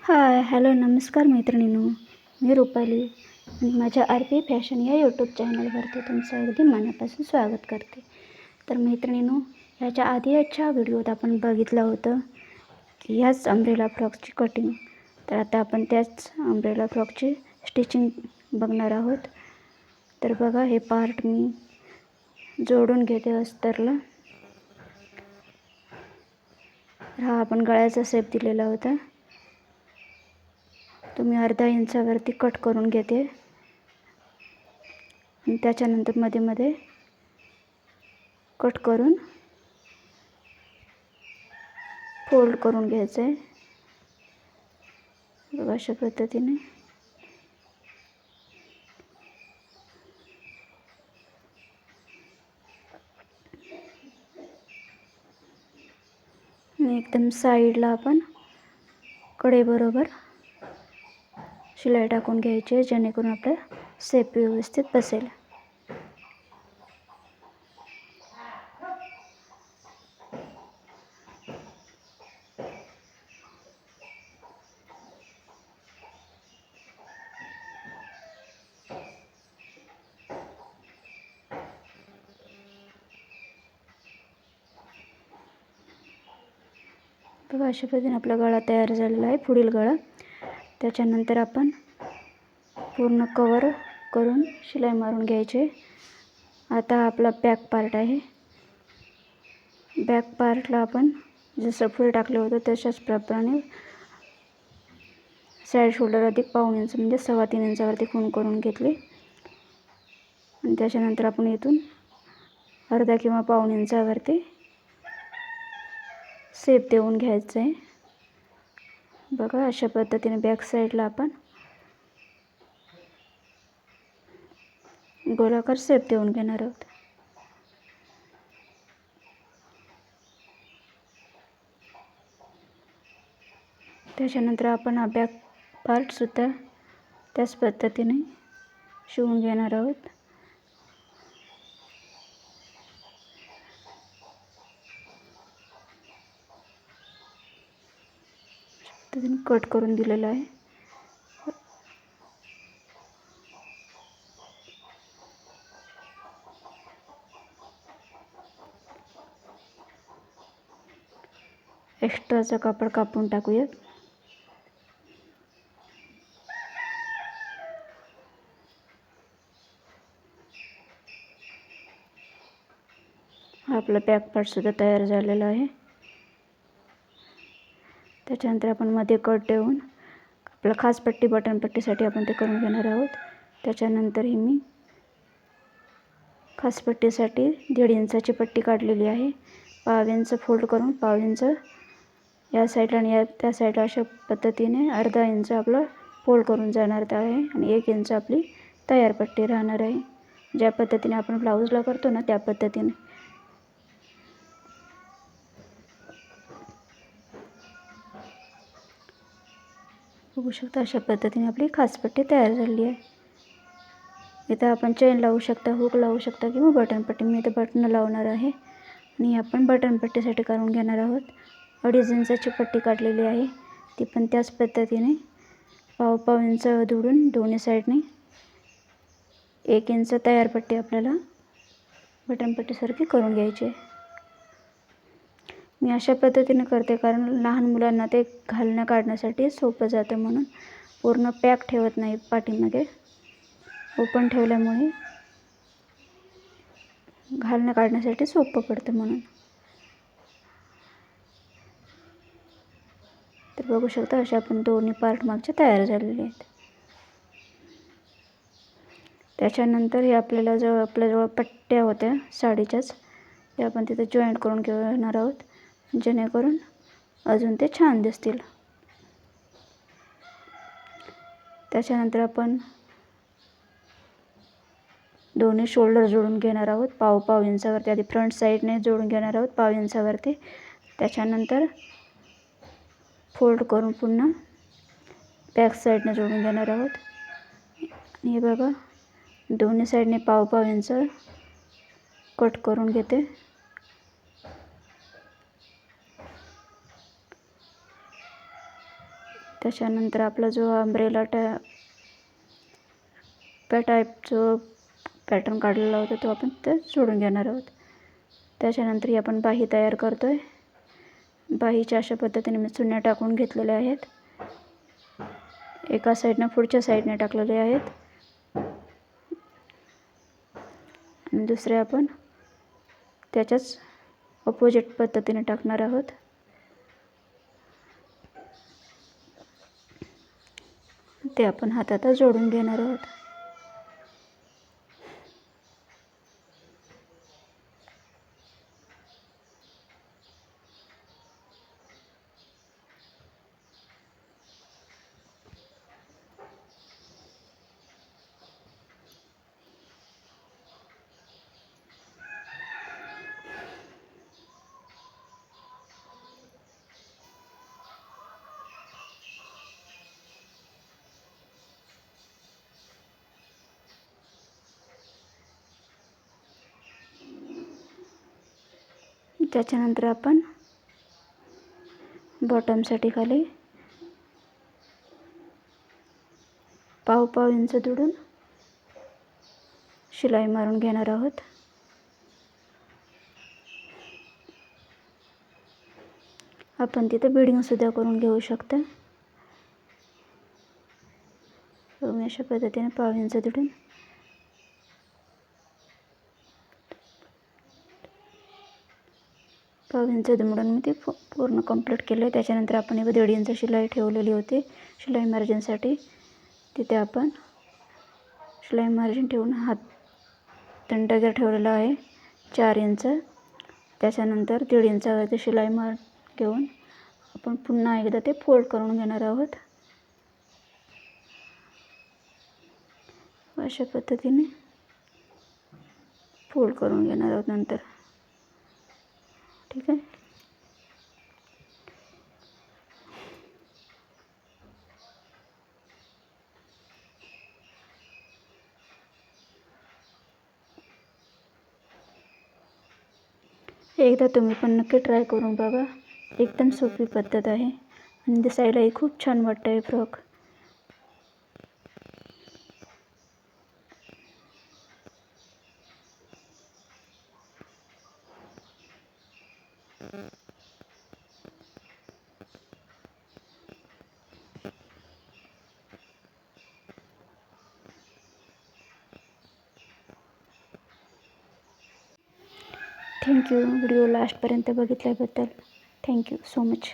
Hi hello नमस्कार मैत्रिणींनो, मी रुपाली आणि माझ्या आरपी फॅशन या यूट्यूब चॅनलवरती तुमचं अगदी मनापासून स्वागत करते. तर मैत्रिणींनो, ह्याच्या आधीच्या व्हिडिओत आपण बघितलं होतं की ह्याच अम्ब्रेला फ्रॉकची कटिंग. तर आता आपण त्याच अम्ब्रेला फ्रॉकची स्टिचिंग बघणार आहोत. तर बघा, हे पार्ट मी जोडून घेते अस्तरला. हा आपण गळ्याचा शेप दिलेला होता, तो मी अर्धा इंचावरती कट करून घेते आणि त्याच्यानंतर मध्ये मध्ये कट करून फोल्ड करून घ्यायचं आहे. बघा, अशा पद्धतीने. आणि एकदम साईडला आपण कडेबरोबर शिलाई टाकून घ्यायची आहे, जेणेकरून आपला शेप व्यवस्थित बसेल. बघा, अशा पद्धतीने आपला गळा तयार झालेला आहे, पुढील गळा. त्याच्यानंतर आपण पूर्ण कवर करून शिलाई मारून घ्यायचे. आता आपला बॅक पार्ट आहे. बॅक पार्टला आपण जसं फुल टाकलं होतं तशाच प्रमाणे साईड शोल्डर अधिक पाऊण इंच म्हणजे 3.25 इंचावरती खूण करून घेतली. आणि त्याच्यानंतर आपण इथून अर्धा किंवा पाऊण इंचावरती शेप देऊन घ्यायचं आहे. बघा, अशा पद्धतीने बॅक साईडला आपण गोलाकार शेप देऊन घेणार आहोत. त्याच्यानंतर आपण हा बॅक पार्टसुद्धा त्याच पद्धतीने शिवून घेणार आहोत. कट करून दिलेला आहे. एक्स्ट्राचं कापड कापून टाकूयात. आपला बॅक पार्टसुद्धा तयार झालेला आहे. त्याच्यानंतर आपण मध्ये कट देऊन आपला खास पट्टी बटन पट्टीसाठी आपण ते करून घेणार आहोत. त्याच्यानंतर ही मी खास पट्टीसाठी 1.5 इंचाची पट्टी काढलेली आहे. पाव इंच फोल्ड करून पाव इंच या साईडला आणि त्या साईडला अशा पद्धतीने अर्धा इंच आपलं फोल्ड करून जाणार आहे आणि 1 इंच आपली तयार पट्टी राहणार आहे. ज्या पद्धतीने आपण ब्लाऊजला करतो ना, त्या पद्धतीने. बघू शकता, अशा पद्धतीने आपली खास पट्टी तयार झालेली आहे. इथं आपण चेन लावू शकता, हुक लावू शकता किंवा बटन पट्टी. मी इथं बटन लावणार आहे आणि आपण बटन पट्टीसाठी करून घेणार आहोत. 2.5 इंचाची पट्टी काढलेली आहे, ती पण त्याच पद्धतीने पाव इंच दुडून दोन्ही साईडने 1 इंच तयार पट्टी आपल्याला बटन पट्टीसारखी करून घ्यायची आहे. मी अशा पद्धतीने करते कारण लहान मुलांना ते घालण्या काढण्यासाठी सोपं जातं, म्हणून पूर्ण पॅक ठेवत नाही. पाठीमध्ये ओपन ठेवल्यामुळे घालणं काढण्यासाठी सोपं पडतं म्हणून. तर बघू शकता, अशा आपण दोन्ही पार्ट मागचे तयार झालेले आहेत. त्याच्यानंतर हे आपल्याजवळ पट्ट्या होत्या साडीच्याच, ते आपण तिथे जॉईंट करून घेणार आहोत, जेणेकरून अजून ते छान दिसतील. त्याच्यानंतर आपण दोन्ही शोल्डर जोडून घेणार आहोत पाव इंचावरती. आधी फ्रंट साईडने जोडून घेणार आहोत पाव इंचावरती. त्याच्यानंतर फोल्ड करून पुन्हा बॅक साईडने जोडून घेणार आहोत. आणि हे बघा, दोन्ही साईडने पाव इंच कट करून घेते. त्याच्यानंतर आपला जो अम्ब्रेला टाईप जो पॅटर्न काढलेला होता तो आपण ते जोडून घेणार आहोत. त्याच्यानंतर आपण बाही तयार करतो आहे. बाहीच्या अशा पद्धतीने मी चुन्या टाकून घेतलेल्या आहेत. एका साईडनं पुढच्या साईडने टाकलेले आहेत आणि दुसऱ्या आपण त्याच्याच अपोजिट पद्धतीने टाकणार आहोत. ते आपण हातात जोडून घेणार आहोत. त्याच्यानंतर आपण बॉटमसाठी खाली पाव इंच दुडून शिलाई मारून घेणार आहोत. आपण तिथे बिडिंग सुद्धा करून घेऊ शकता. मी अशा पद्धतीने पाव इंच दुडून दुमडून मी ते पूर्ण कंप्लीट केलं आहे. त्याच्यानंतर आपण इथे 1.5 इंच शिलाई ठेवलेली होती शिलाई मार्जिनसाठी. तिथे आपण शिलाई मार्जिन ठेवून हात दंडगेर ठेवलेला आहे 4 इंच. त्याच्यानंतर 1.5 इंचावरती शिलाई घेऊन आपण पुन्हा एकदा ते फोल्ड करून घेणार आहोत. अशा पद्धतीने फोल्ड करून घेणार आहोत नंतर. ठीक आहे. एकदा तुम्ही पण नक्की ट्राय करून बघा. एकदम सोपी पद्धत आहे आणि दिसायलाही खूप छान वाटतं आहे फ्रॉक. थँक्यू व्हिडिओ लास्टपर्यंत बघितल्याबद्दल. Thank you so much.